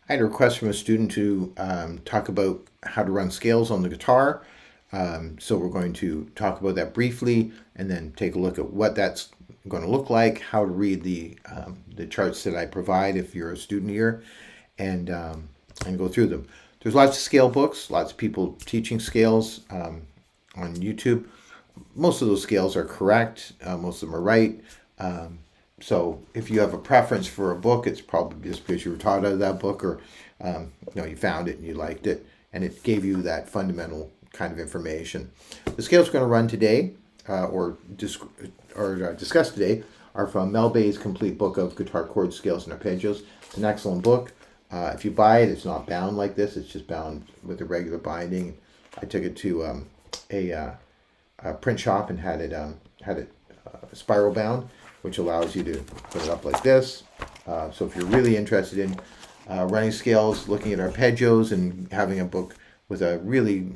I had a request from a student to talk about how to run scales on the guitar. So we're going to talk about that briefly and then take a look at what that's going to look like, how to read the charts that I provide if you're a student here, and go through them. There's lots of scale books, lots of people teaching scales on YouTube. Most of those scales are correct. Most of them are right. So if you have a preference for a book, it's probably just because you were taught out of that book, or you found it and you liked it, and it gave you that fundamental kind of information. The scales we're going to run today, or discuss today, are from Mel Bay's Complete Book of Guitar Chords, Scales, and Arpeggios. It's an excellent book. If you buy it, it's not bound like this. It's just bound with a regular binding. I took it to a print shop and had it spiral bound, which allows you to put it up like this. So if you're really interested in running scales, looking at arpeggios, and having a book with a really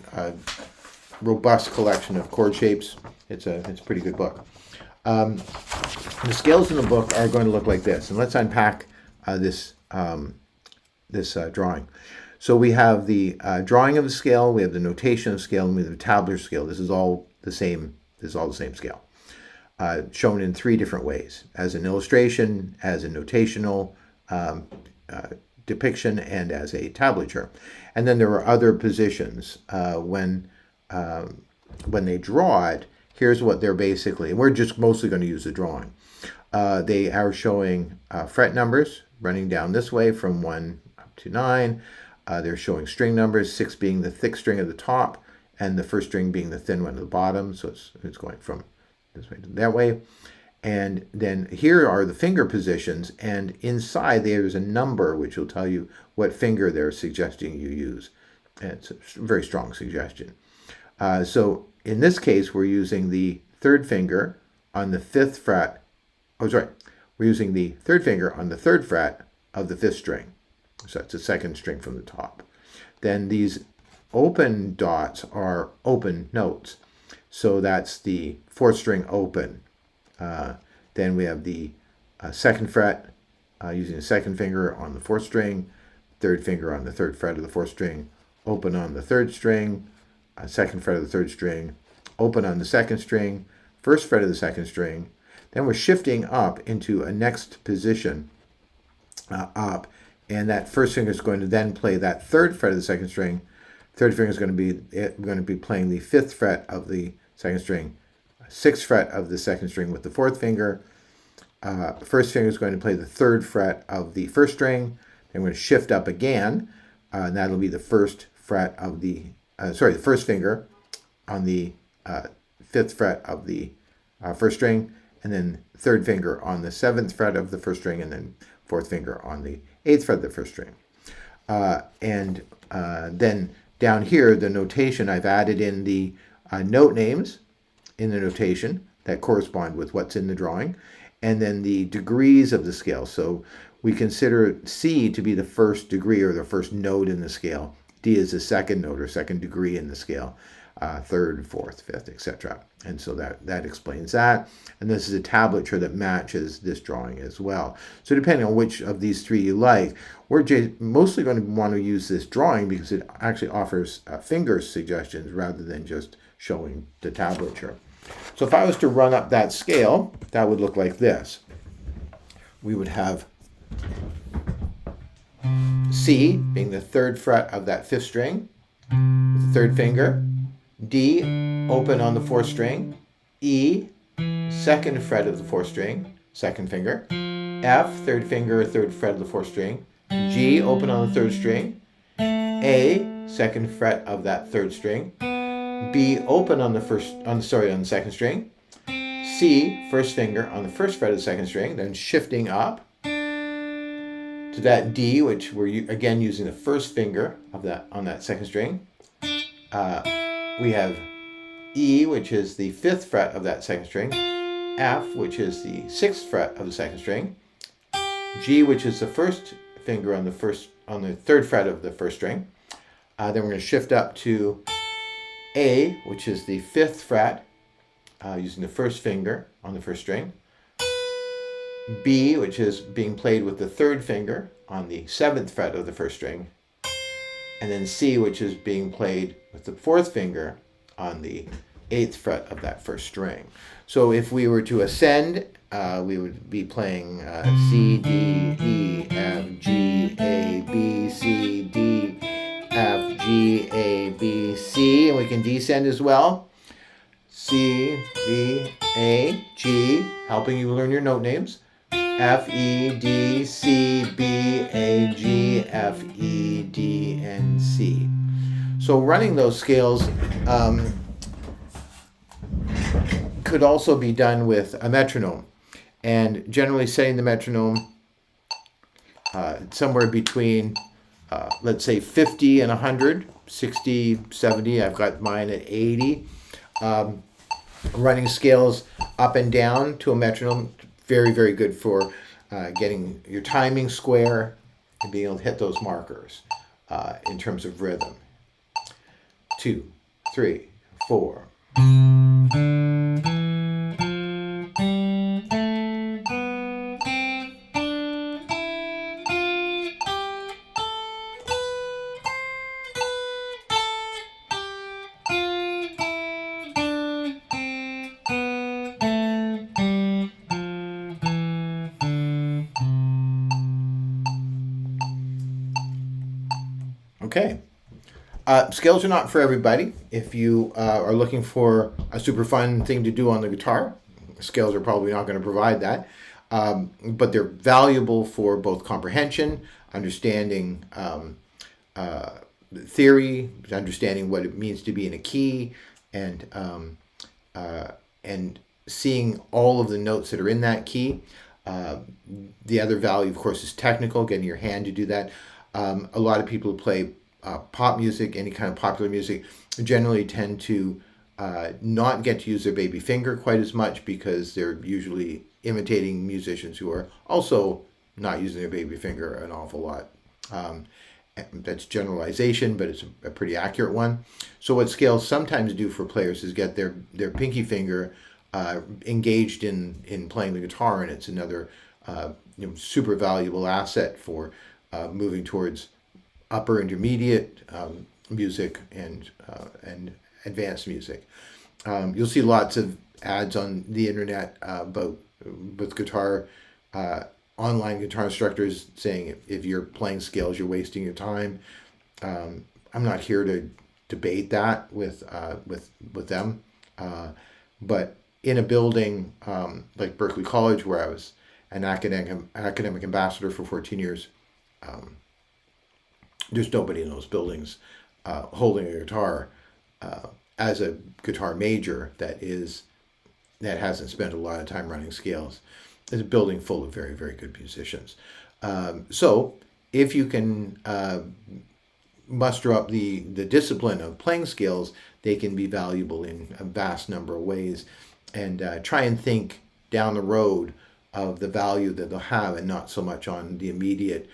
robust collection of chord shapes, it's a pretty good book. The scales in the book are going to look like this, and let's unpack this drawing. So we have the drawing of the scale, we have the notation of the scale, and we have the tabular scale. This is all the same. This is all the same scale. Shown in three different ways: as an illustration, as a notational depiction, and as a tablature. And then there are other positions when they draw it. Here's what they're basically, and we're just mostly going to use the drawing. They are showing fret numbers running down this way from 1 up to 9. They're showing string numbers, 6 being the thick string at the top, and the first string being the thin one at the bottom. So it's going from this way to that way. And then here are the finger positions, and inside there's a number which will tell you what finger they're suggesting you use. And it's a very strong suggestion. So in this case, we're using the third finger on the fifth fret. Oh, sorry. We're using the third finger on the third fret of the fifth string. So that's the second string from the top. Then these open dots are open notes. So that's the fourth string open. Then we have the second fret using the second finger on the fourth string, third finger on the third fret of the fourth string, open on the third string, second fret of the third string, open on the second string, first fret of the second string. Then we're shifting up into a next position up, and that first finger is going to then play that third fret of the second string. Third finger is going to be playing the fifth fret of the second string, sixth fret of the second string with the fourth finger. First finger is going to play the third fret of the first string. Then we're going to shift up again, and that'll be the first fret of the first finger on the fifth fret of the first string, and then third finger on the seventh fret of the first string, and then fourth finger on the eighth fret of the first string. And then down here, the notation, I've added in the note names in the notation that correspond with what's in the drawing, and then the degrees of the scale. So we consider C to be the first degree or the first note in the scale. D is the second note or second degree in the scale, third, fourth, fifth, etc. And so that explains that. And this is a tablature that matches this drawing as well. So depending on which of these three you like, we're mostly going to want to use this drawing because it actually offers finger suggestions rather than just showing the tablature. So if I was to run up that scale, that would look like this. We would have C being the third fret of that fifth string with the third finger, D open on the fourth string, E second fret of the fourth string, second finger, F third finger, third fret of the fourth string, G open on the third string, A second fret of that third string, B open on the second string, C first finger on the first fret of the second string, then shifting up to that D, which we're again using the first finger of that on that second string. We have E, which is the fifth fret of that second string, F, which is the sixth fret of the second string, G, which is the first finger on the third fret of the first string. Then we're going to shift up to A, which is the fifth fret, using the first finger on the first string. B, which is being played with the third finger on the 7th fret of the 1st string, and then C, which is being played with the 4th finger on the 8th fret of that 1st string. So if we were to ascend, we would be playing C, D, E, F, G, A, B, C, D, F, G, A, B, C, and we can descend as well. C, B, A, G, helping you learn your note names. F, E, D, C, B, A, G, F, E, D, and C. So running those scales could also be done with a metronome. And generally setting the metronome somewhere between, let's say, 50 and 100, 60, 70. I've got mine at 80. Running scales up and down to a metronome, very, very good for getting your timing square and being able to hit those markers in terms of rhythm. 2, 3, 4. Okay. Scales are not for everybody. If you are looking for a super fun thing to do on the guitar, scales are probably not going to provide that. But they're valuable for both comprehension, understanding theory, understanding what it means to be in a key, and seeing all of the notes that are in that key. The other value, of course, is technical, getting your hand to do that. A lot of people who play pop music, any kind of popular music, generally tend to not get to use their baby finger quite as much because they're usually imitating musicians who are also not using their baby finger an awful lot. That's generalization, but it's a pretty accurate one. So what scales sometimes do for players is get their pinky finger engaged in playing the guitar, and it's another super valuable asset for moving towards upper intermediate music and advanced music. You'll see lots of ads on the internet about with guitar online guitar instructors saying if you're playing scales, you're wasting your time. I'm not here to debate that with them, but in a building like Berklee College, where I was an academic ambassador for 14 years, there's nobody in those buildings holding a guitar as a guitar major that hasn't spent a lot of time running scales. It's a building full of very, very good musicians. So if you can muster up the discipline of playing scales, they can be valuable in a vast number of ways. And try and think down the road of the value that they'll have, and not so much on the immediate.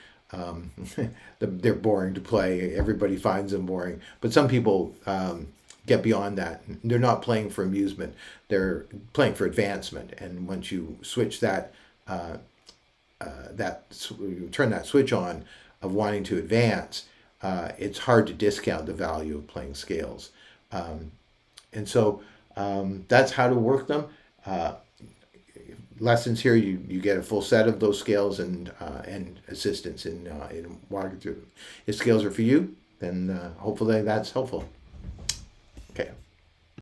They're boring to play. Everybody finds them boring. But some people get beyond that. They're not playing for amusement. They're playing for advancement. And once you switch you turn that switch on of wanting to advance, it's hard to discount the value of playing scales. And so that's how to work them. Lessons here, you get a full set of those scales and assistance in walking through them. If scales are for you, then hopefully that's helpful. Okay.